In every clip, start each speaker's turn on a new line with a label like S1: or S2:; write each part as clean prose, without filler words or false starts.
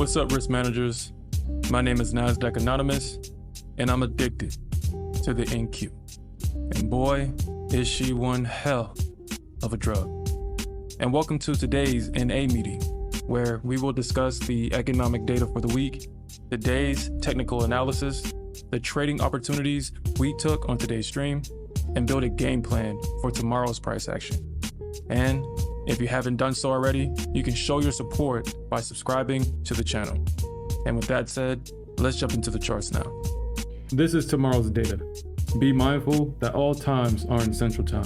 S1: What's up, risk managers? My name is Nasdaq Anonymous, and I'm addicted to the NQ. And boy, is she one hell of a drug. And welcome to today's NA meeting, where we will discuss the economic data for the week, the day's technical analysis, the trading opportunities we took on today's stream, and build a game plan for tomorrow's price action. And if you haven't done so already, you can show your support by subscribing to the channel. And with that said, let's jump into the charts now. This is tomorrow's data. Be mindful that all times are in Central Time.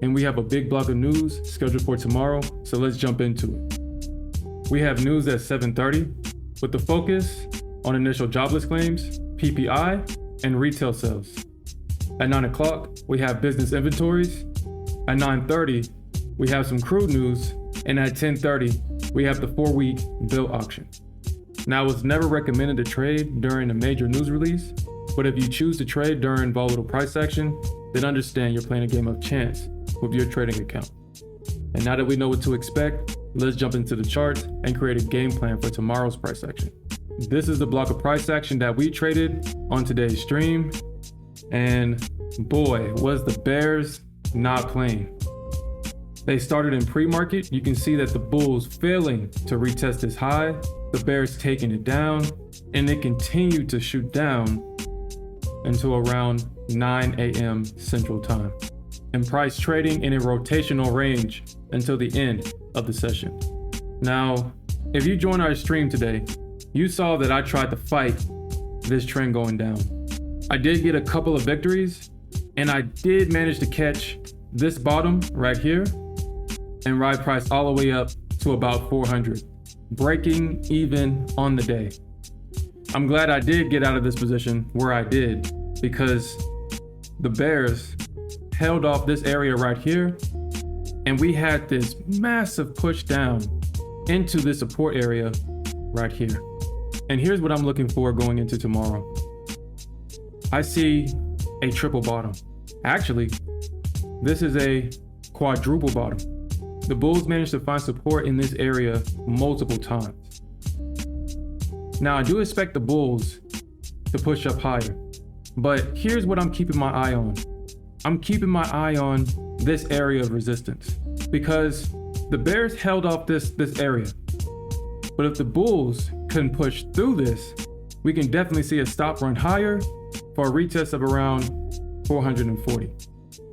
S1: And we have a big block of news scheduled for tomorrow, so let's jump into it. We have news at 7:30 with the focus on initial jobless claims, PPI, and retail sales. At 9 o'clock, we have business inventories. At 9:30, we have some crude news. And at 10:30, we have the 4-week bill auction. Now, it's never recommended to trade during a major news release, but if you choose to trade during volatile price action, then understand you're playing a game of chance with your trading account. And now that we know what to expect, let's jump into the charts and create a game plan for tomorrow's price action. This is the block of price action that we traded on today's stream. And boy, was the bears not playing. They started in pre-market. You can see that the bulls failing to retest this high, the bears taking it down, and they continued to shoot down until around 9 a.m. Central Time. And price trading in a rotational range until the end of the session. Now, if you joined our stream today, you saw that I tried to fight this trend going down. I did get a couple of victories, and I did manage to catch this bottom right here and ride price all the way up to about 400, breaking even on the day. I'm glad I did get out of this position where I did, because the bears held off this area right here, and we had this massive push down into this support area right here. And here's what I'm looking for going into tomorrow. I see a triple bottom. Actually, this is a quadruple bottom. The bulls managed to find support in this area multiple times. Now, I do expect the bulls to push up higher, but here's what I'm keeping my eye on. I'm keeping my eye on this area of resistance, because the bears held off this area. But if the bulls can push through this, we can definitely see a stop run higher for a retest of around 440.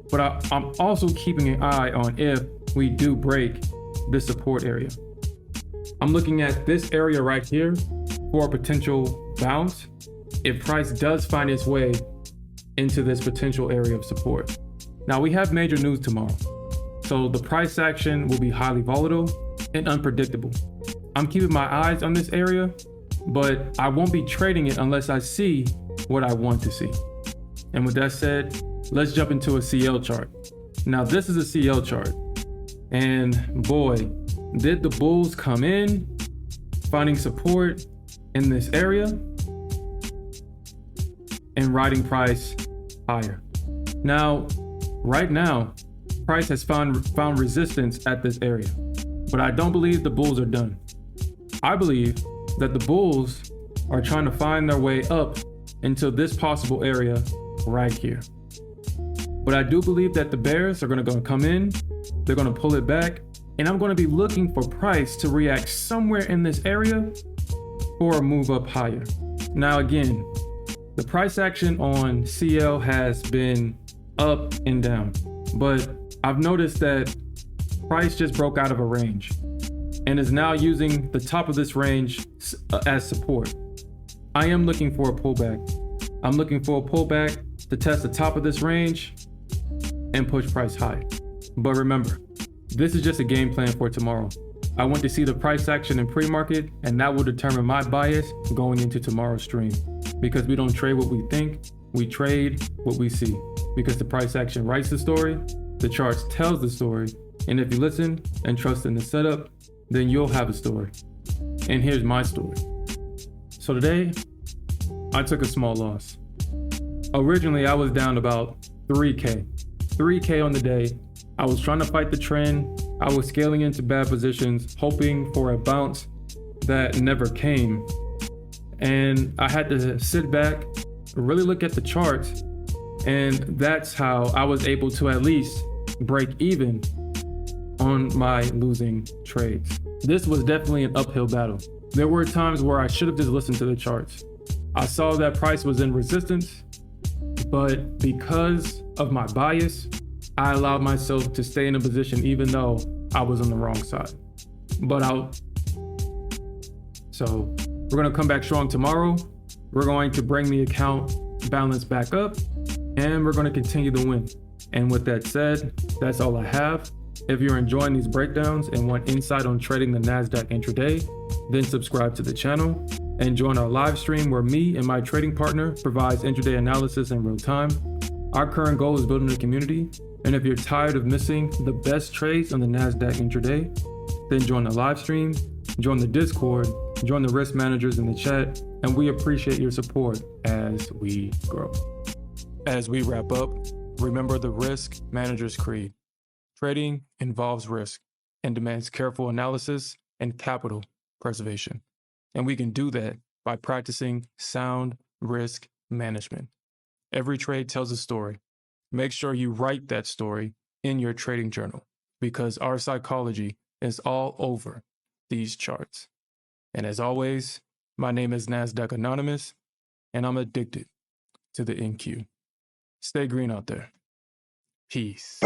S1: But I'm also keeping an eye on if we do break this support area. I'm looking at this area right here for a potential bounce if price does find its way into this potential area of support. Now, we have major news tomorrow, so the price action will be highly volatile and unpredictable. I'm keeping my eyes on this area, but I won't be trading it unless I see what I want to see. And with that said, let's jump into a CL chart. Now, this is a CL chart. And boy, did the bulls come in, finding support in this area and riding price higher. Now, right now, price has found resistance at this area, but I don't believe the bulls are done. I believe that the bulls are trying to find their way up into this possible area right here. But I do believe that the bears are going to come in, they're going to pull it back, and I'm going to be looking for price to react somewhere in this area for a move up higher. Now, again, the price action on CL has been up and down, but I've noticed that price just broke out of a range and is now using the top of this range as support. I am looking for a pullback. I'm looking for a pullback to test the top of this range and push price high. But remember, this is just a game plan for tomorrow. I want to see the price action in pre-market, and that will determine my bias going into tomorrow's stream. Because we don't trade what we think, we trade what we see. Because the price action writes the story, the charts tells the story, and if you listen and trust in the setup, then you'll have a story. And here's my story. So today, I took a small loss. Originally, I was down about 3K on the day. I was trying to fight the trend. I was scaling into bad positions, hoping for a bounce, that never came. And I had to sit back, really look at the charts, and that's how I was able to at least break even on my losing trades. This was definitely an uphill battle. There were times where I should have just listened to the charts. I saw that price was in resistance, but because of my bias, I allowed myself to stay in a position even though I was on the wrong side. So we're gonna come back strong tomorrow. We're going to bring the account balance back up, and we're gonna continue to win. And with that said, that's all I have. If you're enjoying these breakdowns and want insight on trading the Nasdaq intraday, then subscribe to the channel and join our live stream where me and my trading partner provides intraday analysis in real time. Our current goal is building a community, and if you're tired of missing the best trades on the Nasdaq intraday, then join the live stream, join the Discord, join the risk managers in the chat, and we appreciate your support as we grow. As we wrap up, remember the risk manager's creed. Trading involves risk and demands careful analysis and capital preservation. And we can do that by practicing sound risk management. Every trade tells a story. Make sure you write that story in your trading journal because our psychology is all over these charts. And as always, my name is Nasdaq Anonymous, and I'm addicted to the NQ. Stay green out there. Peace.